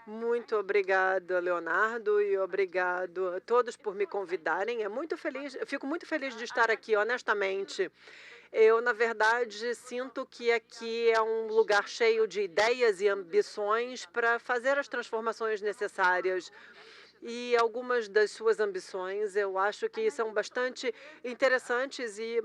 Muito obrigada, Leonardo, e obrigado a todos por me convidarem. Eu fico muito feliz de estar aqui, honestamente. Eu, na verdade, sinto que aqui é um lugar cheio de ideias e ambições para fazer as transformações necessárias. E algumas das suas ambições eu acho que são bastante interessantes e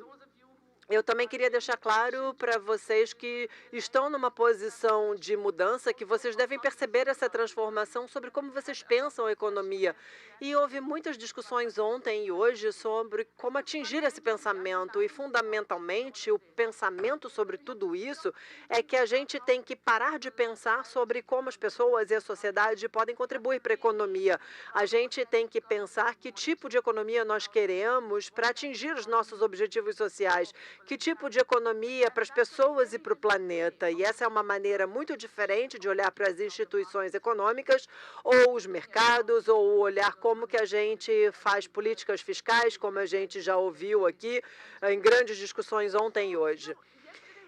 eu também queria deixar claro para vocês que estão numa posição de mudança, que vocês devem perceber essa transformação sobre como vocês pensam a economia. E houve muitas discussões ontem e hoje sobre como atingir esse pensamento. E, fundamentalmente, o pensamento sobre tudo isso é que a gente tem que parar de pensar sobre como as pessoas e a sociedade podem contribuir para a economia. A gente tem que pensar que tipo de economia nós queremos para atingir os nossos objetivos sociais. Que tipo de economia para as pessoas e para o planeta? E essa é uma maneira muito diferente de olhar para as instituições econômicas ou os mercados, ou olhar como que a gente faz políticas fiscais, como a gente já ouviu aqui em grandes discussões ontem e hoje.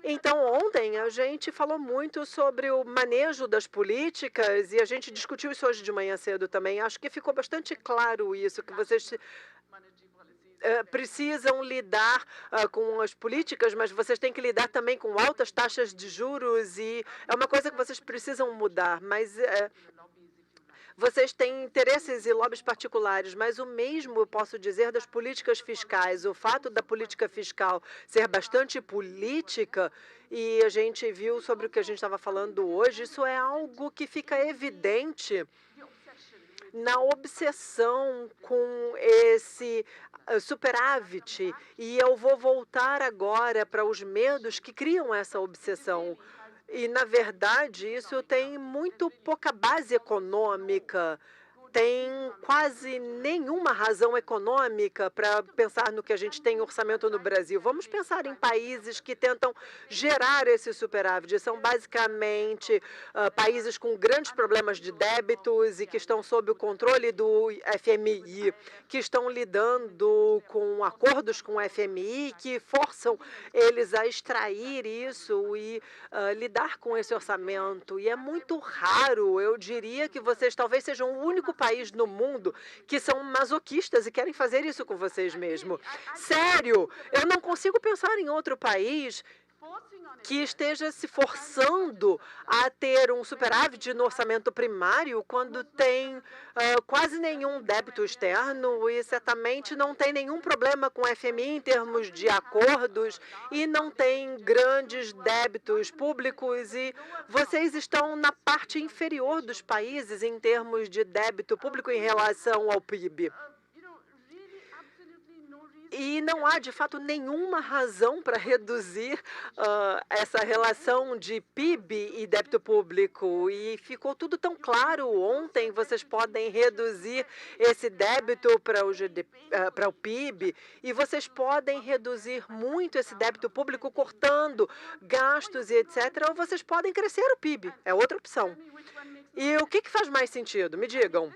Então, ontem a gente falou muito sobre o manejo das políticas e a gente discutiu isso hoje de manhã cedo também. Acho que ficou bastante claro isso, que vocês precisam lidar com as políticas, mas vocês têm que lidar também com altas taxas de juros e é uma coisa que vocês precisam mudar, mas vocês têm interesses e lobbies particulares, mas o mesmo eu posso dizer das políticas fiscais. O fato da política fiscal ser bastante política, e a gente viu sobre o que a gente estava falando hoje, isso é algo que fica evidente na obsessão com esse superávit. E eu vou voltar agora para os medos que criam essa obsessão. E, na verdade, isso tem muito pouca base econômica, tem quase nenhuma razão econômica para pensar no que a gente tem em orçamento no Brasil. Vamos pensar em países que tentam gerar esse superávit. São basicamente países com grandes problemas de débitos e que estão sob o controle do FMI, que estão lidando com acordos com o FMI que forçam eles a extrair isso e lidar com esse orçamento. E é muito raro, eu diria que vocês talvez sejam o único país no mundo que são masoquistas e querem fazer isso com vocês mesmo. Sério, eu não consigo pensar em outro país que esteja se forçando a ter um superávit no orçamento primário quando tem quase nenhum débito externo e certamente não tem nenhum problema com o FMI em termos de acordos e não tem grandes débitos públicos e vocês estão na parte inferior dos países em termos de débito público em relação ao PIB. E não há, de fato, nenhuma razão para reduzir essa relação de PIB e débito público. E ficou tudo tão claro ontem, vocês podem reduzir esse débito para para o PIB e vocês podem reduzir muito esse débito público cortando gastos e etc. Ou vocês podem crescer o PIB, é outra opção. E o que faz mais sentido? Me digam.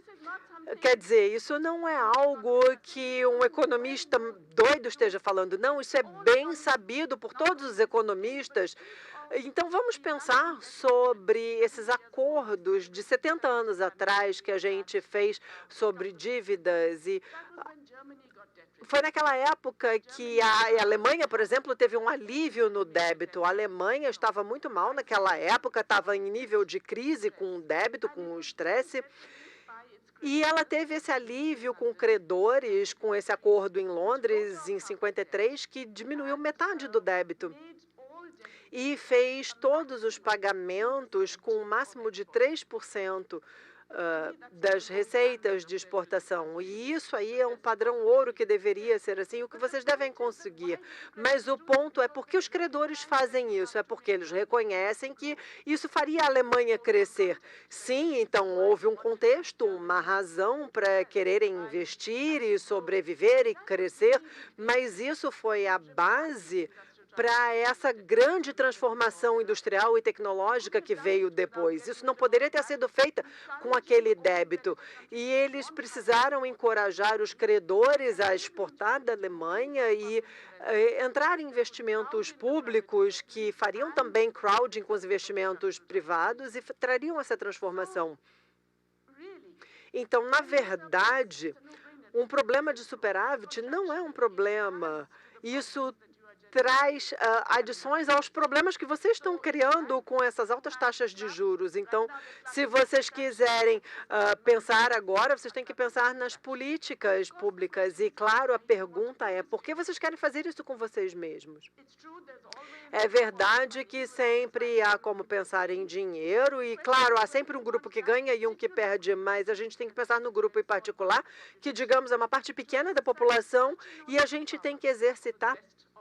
Quer dizer, isso não é algo que um economista doido esteja falando, não, isso é bem sabido por todos os economistas. Então, vamos pensar sobre esses acordos de 70 anos atrás que a gente fez sobre dívidas e foi naquela época que a Alemanha, por exemplo, teve um alívio no débito. A Alemanha estava muito mal naquela época, estava em nível de crise com o débito, com o estresse. E ela teve esse alívio com credores, com esse acordo em Londres, em 53, que diminuiu metade do débito. E fez todos os pagamentos com um máximo de 3% das receitas de exportação. E isso aí é um padrão ouro que deveria ser assim, o que vocês devem conseguir. Mas o ponto é por que os credores fazem isso? É porque eles reconhecem que isso faria a Alemanha crescer. Sim, então houve um contexto, uma razão para quererem investir e sobreviver e crescer, mas isso foi a base para essa grande transformação industrial e tecnológica que veio depois. Isso não poderia ter sido feito com aquele débito. E eles precisaram encorajar os credores a exportar da Alemanha e entrar em investimentos públicos que fariam também crowding com os investimentos privados e trariam essa transformação. Então, na verdade, um problema de superávit não é um problema. Isso traz adições aos problemas que vocês estão criando com essas altas taxas de juros. Então, se vocês quiserem pensar agora, vocês têm que pensar nas políticas públicas. E, claro, a pergunta é, por que vocês querem fazer isso com vocês mesmos? É verdade que sempre há como pensar em dinheiro e, claro, há sempre um grupo que ganha e um que perde, mas a gente tem que pensar no grupo em particular, que, digamos, é uma parte pequena da população e a gente tem que exercitar.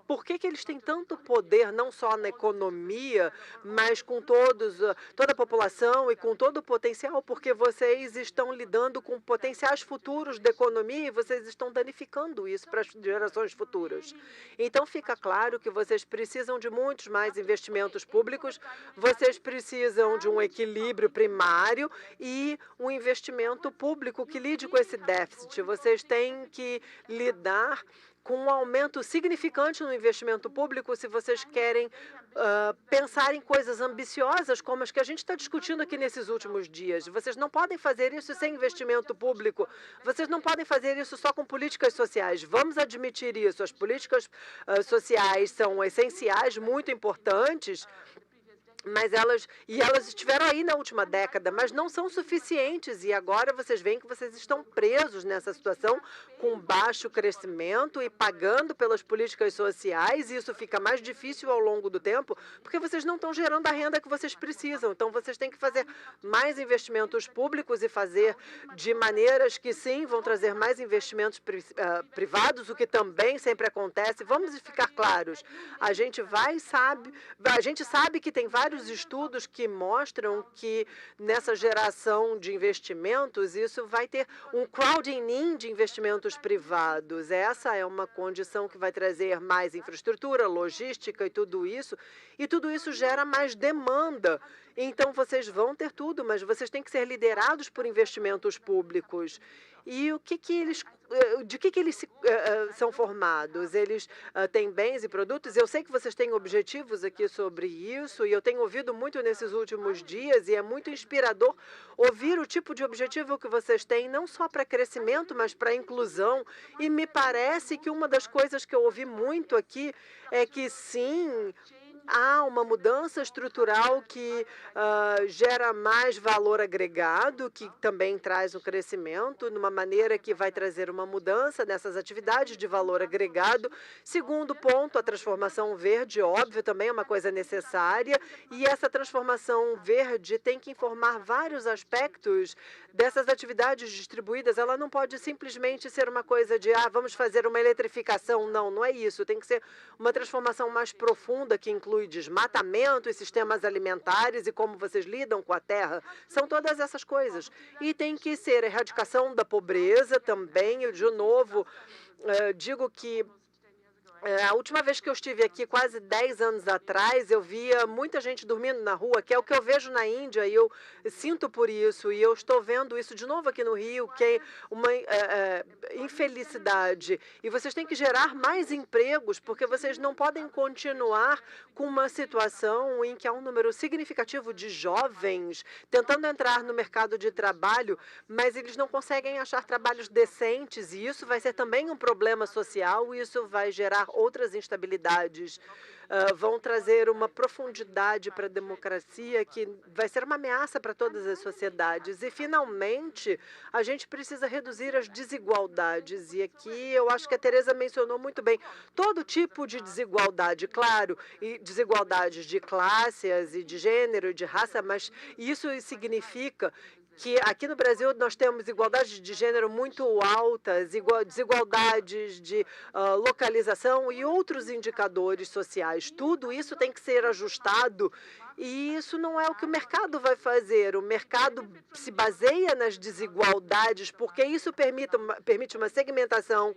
Por que eles têm tanto poder, não só na economia, mas com toda a população e com todo o potencial? Porque vocês estão lidando com potenciais futuros da economia e vocês estão danificando isso para as gerações futuras. Então, fica claro que vocês precisam de muitos mais investimentos públicos, vocês precisam de um equilíbrio primário e um investimento público que lide com esse déficit. Vocês têm que lidar com um aumento significante no investimento público se vocês querem pensar em coisas ambiciosas como as que a gente está discutindo aqui nesses últimos dias. Vocês não podem fazer isso sem investimento público. Vocês não podem fazer isso só com políticas sociais. Vamos admitir isso. As políticas sociais são essenciais, muito importantes, mas elas estiveram aí na última década, mas não são suficientes. E agora vocês veem que vocês estão presos nessa situação com baixo crescimento e pagando pelas políticas sociais. E isso fica mais difícil ao longo do tempo, porque vocês não estão gerando a renda que vocês precisam. Então, vocês têm que fazer mais investimentos públicos e fazer de maneiras que, sim, vão trazer mais investimentos privados, o que também sempre acontece. Vamos ficar claros. A gente sabe que tem vários estudos que mostram que nessa geração de investimentos, isso vai ter um crowding in de investimentos privados. Essa é uma condição que vai trazer mais infraestrutura, logística e tudo isso gera mais demanda. Então, vocês vão ter tudo, mas vocês têm que ser liderados por investimentos públicos. E de que eles são formados? Eles têm bens e produtos? Eu sei que vocês têm objetivos aqui sobre isso, e eu tenho ouvido muito nesses últimos dias, e é muito inspirador ouvir o tipo de objetivo que vocês têm, não só para crescimento, mas para inclusão. E me parece que uma das coisas que eu ouvi muito aqui é que, sim, há uma mudança estrutural que gera mais valor agregado, que também traz o crescimento, numa maneira que vai trazer uma mudança nessas atividades de valor agregado. Segundo ponto, a transformação verde, óbvio, também é uma coisa necessária, e essa transformação verde tem que informar vários aspectos dessas atividades distribuídas. Ela não pode simplesmente ser uma coisa de, vamos fazer uma eletrificação. Não, não é isso. Tem que ser uma transformação mais profunda, que inclui desmatamento e sistemas alimentares e como vocês lidam com a terra. São todas essas coisas. E tem que ser a erradicação da pobreza também. Eu, de novo, digo que a última vez que eu estive aqui, quase 10 anos atrás, eu via muita gente dormindo na rua, que é o que eu vejo na Índia, e eu sinto por isso, e eu estou vendo isso de novo aqui no Rio, que é uma infelicidade. E vocês têm que gerar mais empregos, porque vocês não podem continuar com uma situação em que há um número significativo de jovens tentando entrar no mercado de trabalho, mas eles não conseguem achar trabalhos decentes, e isso vai ser também um problema social, e isso vai gerar outras instabilidades, vão trazer uma profundidade para a democracia que vai ser uma ameaça para todas as sociedades. E, finalmente, a gente precisa reduzir as desigualdades. E aqui eu acho que a Tereza mencionou muito bem todo tipo de desigualdade, claro, e desigualdades de classes e de gênero, de raça, mas isso significa que aqui no Brasil nós temos igualdades de gênero muito altas, desigualdades de localização e outros indicadores sociais. Tudo isso tem que ser ajustado, e isso não é o que o mercado vai fazer. O mercado se baseia nas desigualdades, porque isso permite uma segmentação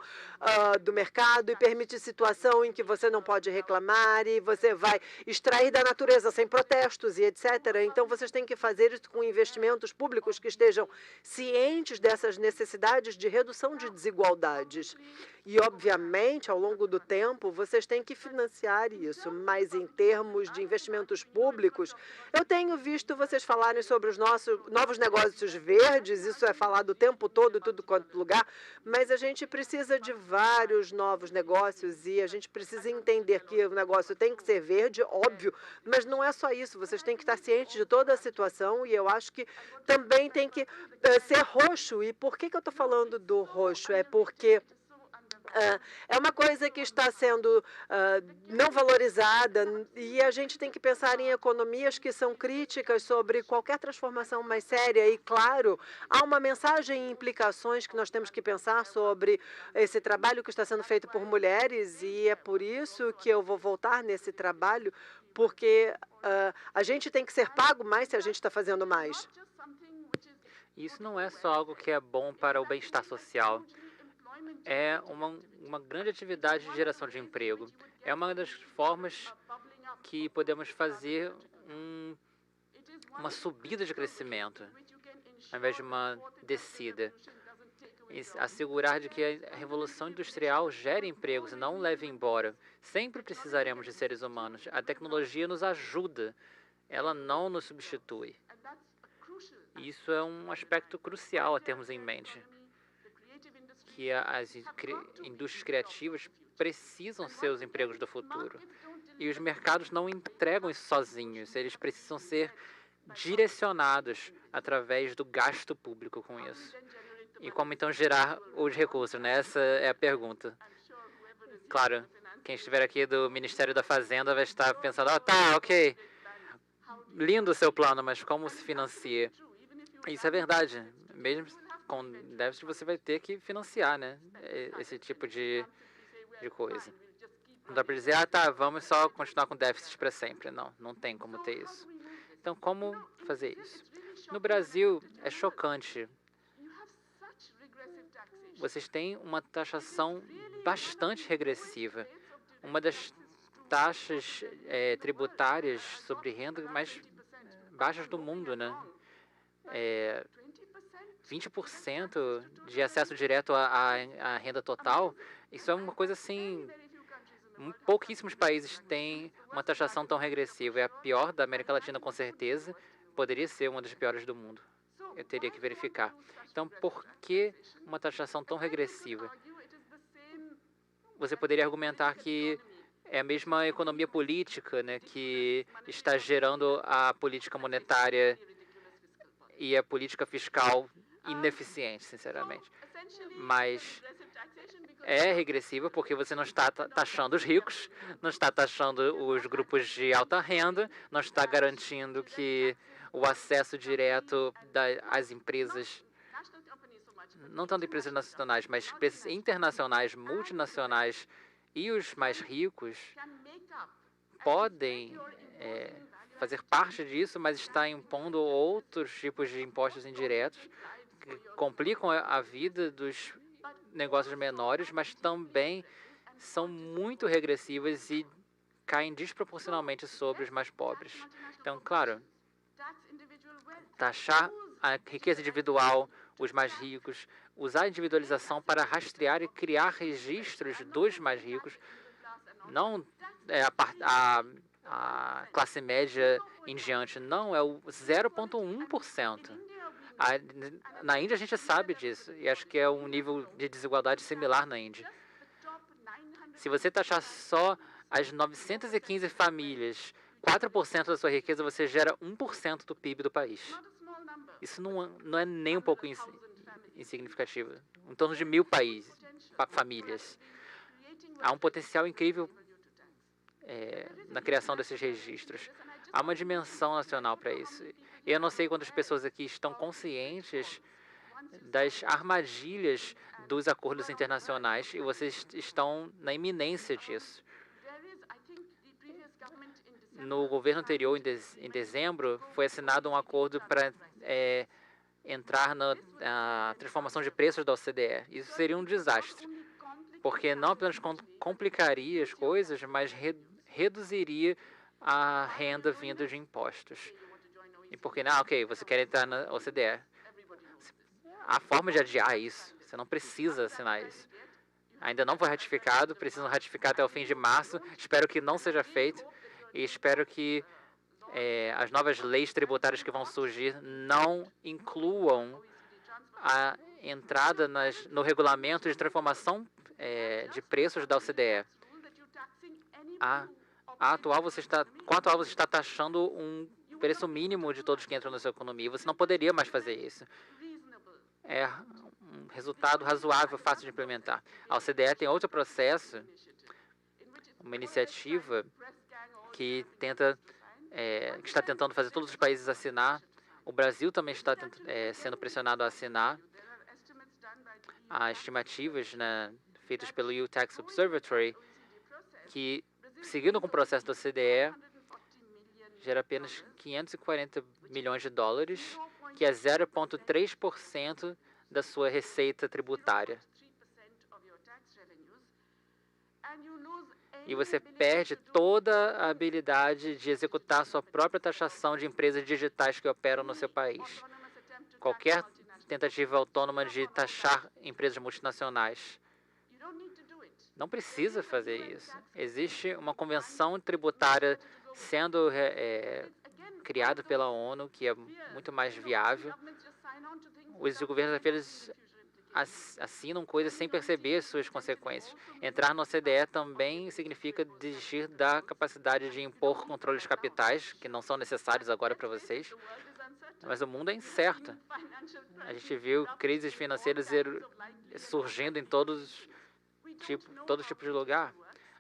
do mercado e permite situação em que você não pode reclamar e você vai extrair da natureza sem protestos e etc. Então, vocês têm que fazer isso com investimentos públicos que estejam cientes dessas necessidades de redução de desigualdades. E, obviamente, ao longo do tempo, vocês têm que financiar isso, mas em termos de investimentos públicos, públicos. Eu tenho visto vocês falarem sobre os nossos novos negócios verdes, isso é falado o tempo todo, tudo quanto lugar, mas a gente precisa de vários novos negócios e a gente precisa entender que o negócio tem que ser verde, óbvio, mas não é só isso, vocês têm que estar cientes de toda a situação e eu acho que também tem que ser roxo. E por que eu estou falando do roxo? É porque é uma coisa que está sendo não valorizada e a gente tem que pensar em economias que são críticas sobre qualquer transformação mais séria. E, claro, há uma mensagem e implicações que nós temos que pensar sobre esse trabalho que está sendo feito por mulheres e é por isso que eu vou voltar nesse trabalho, porque a gente tem que ser pago mais se a gente está fazendo mais. Isso não é só algo que é bom para o bem-estar social. É uma grande atividade de geração de emprego. É uma das formas que podemos fazer uma subida de crescimento, ao invés de uma descida. E assegurar de que a revolução industrial gere empregos e não leve embora. Sempre precisaremos de seres humanos. A tecnologia nos ajuda, ela não nos substitui. Isso é um aspecto crucial a termos em mente, que as indústrias criativas precisam ser os empregos do futuro. E os mercados não entregam isso sozinhos, eles precisam ser direcionados através do gasto público com isso. E como então gerar os recursos, né? Essa é a pergunta. Claro, quem estiver aqui do Ministério da Fazenda vai estar pensando, tá, ok, lindo o seu plano, mas como se financia? Isso é verdade. Mesmo com déficit, você vai ter que financiar, né? Esse tipo de coisa. Não dá para dizer, tá, vamos só continuar com déficit para sempre. Não, não tem como ter isso. Então, como fazer isso? No Brasil, é chocante. Vocês têm uma taxação bastante regressiva. Uma das taxas tributárias sobre renda mais baixas do mundo, né? 20% de acesso direto à renda total, isso é uma coisa assim, pouquíssimos países têm uma taxação tão regressiva. É a pior da América Latina, com certeza, poderia ser uma das piores do mundo. Eu teria que verificar. Então, por que uma taxação tão regressiva? Você poderia argumentar que é a mesma economia política, né, que está gerando a política monetária e a política fiscal ineficiente, sinceramente. Mas é regressiva porque você não está taxando os ricos, não está taxando os grupos de alta renda, não está garantindo que o acesso direto às empresas, não tanto empresas nacionais, mas empresas internacionais, multinacionais e os mais ricos podem fazer parte disso, mas está impondo outros tipos de impostos indiretos que complicam a vida dos negócios menores, mas também são muito regressivas e caem desproporcionalmente sobre os mais pobres. Então, claro, taxar a riqueza individual, os mais ricos, usar a individualização para rastrear e criar registros dos mais ricos, não a classe média em diante, não, é o 0,1%. Na Índia a gente sabe disso, e acho que é um nível de desigualdade similar na Índia. Se você taxar só as 915 famílias, 4% da sua riqueza, você gera 1% do PIB do país. Isso não é nem um pouco insignificativo. Em torno de 1.000 famílias. Há um potencial incrível na criação desses registros. Há uma dimensão nacional para isso. Eu não sei quantas pessoas aqui estão conscientes das armadilhas dos acordos internacionais e vocês estão na iminência disso. No governo anterior, em dezembro, foi assinado um acordo para entrar na transformação de preços da OCDE. Isso seria um desastre, porque não apenas complicaria as coisas, mas reduziria a renda vinda de impostos. E porque, ok, você quer entrar na OCDE. Há forma de adiar isso. Você não precisa assinar isso. Ainda não foi ratificado, precisam ratificar até o fim de março. Espero que não seja feito e espero que as novas leis tributárias que vão surgir não incluam a entrada no regulamento de transformação de preços da OCDE. Com a atual você está taxando um preço mínimo de todos que entram na sua economia. Você não poderia mais fazer isso. É um resultado razoável, fácil de implementar. A OCDE tem outro processo, uma iniciativa que está tentando fazer todos os países assinar. O Brasil também está sendo pressionado a assinar. Há estimativas, né, feitas pelo EU Tax Observatory que, seguindo com o processo da OCDE, gera apenas 540 milhões de dólares, que é 0,3% da sua receita tributária. E você perde toda a habilidade de executar sua própria taxação de empresas digitais que operam no seu país. Qualquer tentativa autônoma de taxar empresas multinacionais. Não precisa fazer isso. Existe uma convenção tributária sendo criada pela ONU, que é muito mais viável. Os governos apenas assinam coisas sem perceber suas consequências. Entrar no OCDE também significa desistir da capacidade de impor controles capitais, que não são necessários agora para vocês. Mas o mundo é incerto. A gente viu crises financeiras surgindo em todos tipos de lugar.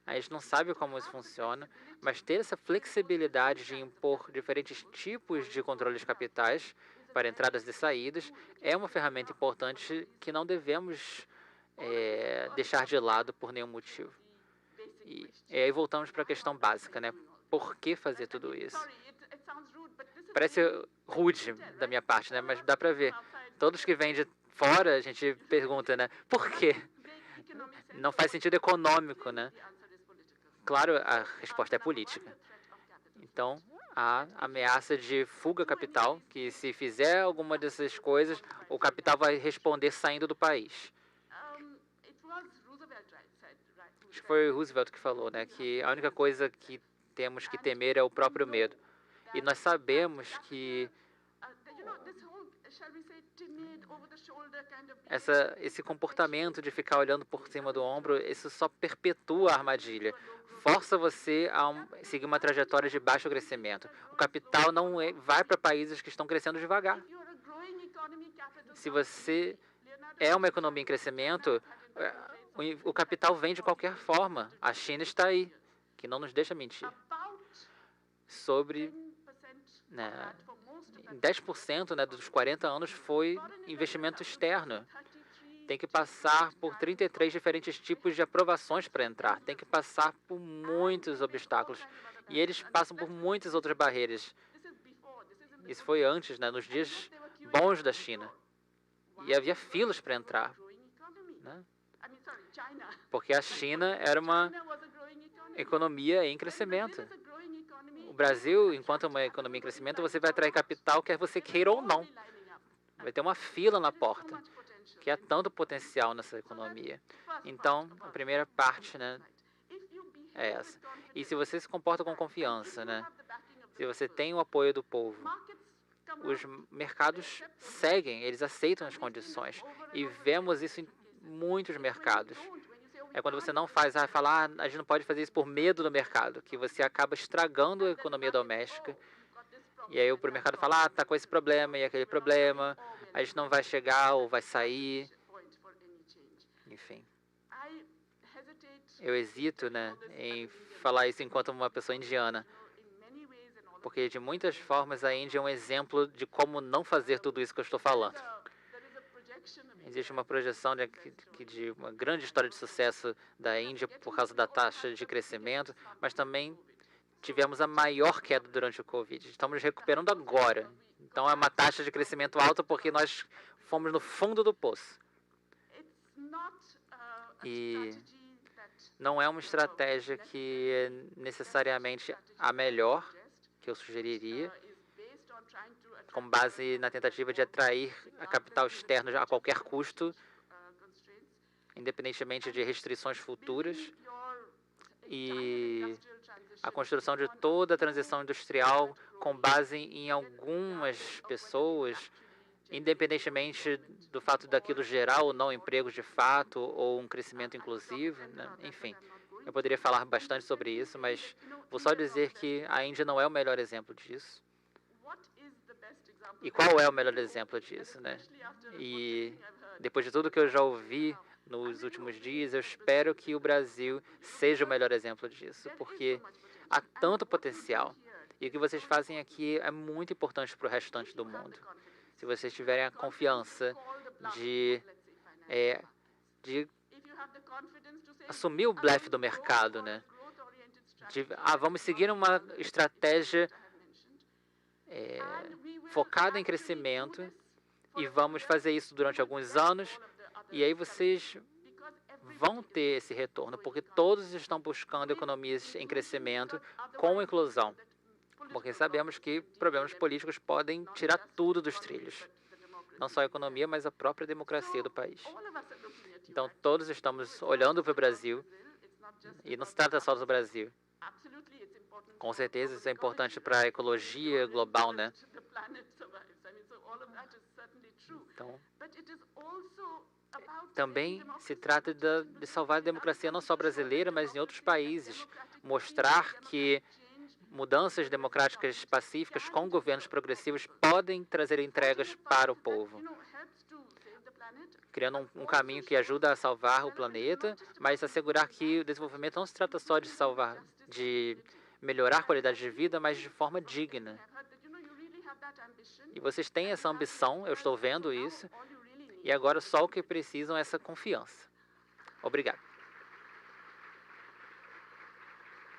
A gente não sabe como isso funciona, mas ter essa flexibilidade de impor diferentes tipos de controles capitais para entradas e saídas é uma ferramenta importante que não devemos deixar de lado por nenhum motivo. E aí voltamos para a questão básica, né? Por que fazer tudo isso? Parece rude da minha parte, né? Mas dá para ver. Todos que vêm de fora, a gente pergunta, né? Por quê? Não faz sentido econômico, né? Claro, a resposta é política. Então, há ameaça de fuga capital, que se fizer alguma dessas coisas, o capital vai responder saindo do país. Acho que foi Roosevelt que falou, né? Que a única coisa que temos que temer é o próprio medo. E nós sabemos que esse comportamento de ficar olhando por cima do ombro, isso só perpetua a armadilha. Força você a seguir uma trajetória de baixo crescimento. O capital não vai para países que estão crescendo devagar. Se você é uma economia em crescimento, o capital vem de qualquer forma. A China está aí, que não nos deixa mentir. Sobre 10%, né, dos 40 anos foi investimento externo. Tem que passar por 33 diferentes tipos de aprovações para entrar. Tem que passar por muitos obstáculos. E eles passam por muitas outras barreiras. Isso foi antes, né, nos dias bons da China. E havia filas para entrar, né? Porque a China era uma economia em crescimento. O Brasil, enquanto é uma economia em crescimento, você vai atrair capital, quer você queira ou não. Vai ter uma fila na porta, que há tanto potencial nessa economia. Então, a primeira parte, né, é essa. E se você se comporta com confiança, né, se você tem o apoio do povo, os mercados seguem, eles aceitam as condições. E vemos isso em muitos mercados. É quando você não fala, a gente não pode fazer isso por medo do mercado, que você acaba estragando a economia doméstica. E aí o mercado fala, tá com esse problema e aquele problema, a gente não vai chegar ou vai sair. Enfim. Eu hesito, né, em falar isso enquanto uma pessoa indiana. Porque de muitas formas a Índia é um exemplo de como não fazer tudo isso que eu estou falando. Existe uma projeção de uma grande história de sucesso da Índia por causa da taxa de crescimento, mas também tivemos a maior queda durante o Covid. Estamos recuperando agora. Então é uma taxa de crescimento alta porque nós fomos no fundo do poço. E não é uma estratégia que é necessariamente a melhor que eu sugeriria, com base na tentativa de atrair a capital externo a qualquer custo, independentemente de restrições futuras. E a construção de toda a transição industrial com base em algumas pessoas, independentemente do fato daquilo gerar ou não empregos de fato ou um crescimento inclusivo, né? Enfim, eu poderia falar bastante sobre isso, mas vou só dizer que a Índia não é o melhor exemplo disso. E qual é o melhor exemplo disso, né? E depois de tudo que eu já ouvi nos últimos dias, eu espero que o Brasil seja o melhor exemplo disso, porque há tanto potencial. E o que vocês fazem aqui é muito importante para o restante do mundo. Se vocês tiverem a confiança de assumir o blefe do mercado, né? Vamos seguir uma estratégia focada em crescimento e vamos fazer isso durante alguns anos e aí vocês vão ter esse retorno, porque todos estão buscando economias em crescimento com inclusão, porque sabemos que problemas políticos podem tirar tudo dos trilhos, não só a economia, mas a própria democracia do país. Então, todos estamos olhando para o Brasil, e não se trata só do Brasil. Com certeza, isso é importante para a ecologia global, né? Então, também se trata de salvar a democracia não só brasileira, mas em outros países. Mostrar que mudanças democráticas pacíficas com governos progressivos podem trazer entregas para o povo, criando um caminho que ajuda a salvar o planeta, mas assegurar que o desenvolvimento não se trata só de melhorar a qualidade de vida, mas de forma digna. E vocês têm essa ambição, eu estou vendo isso, e agora só o que precisam é essa confiança. Obrigado.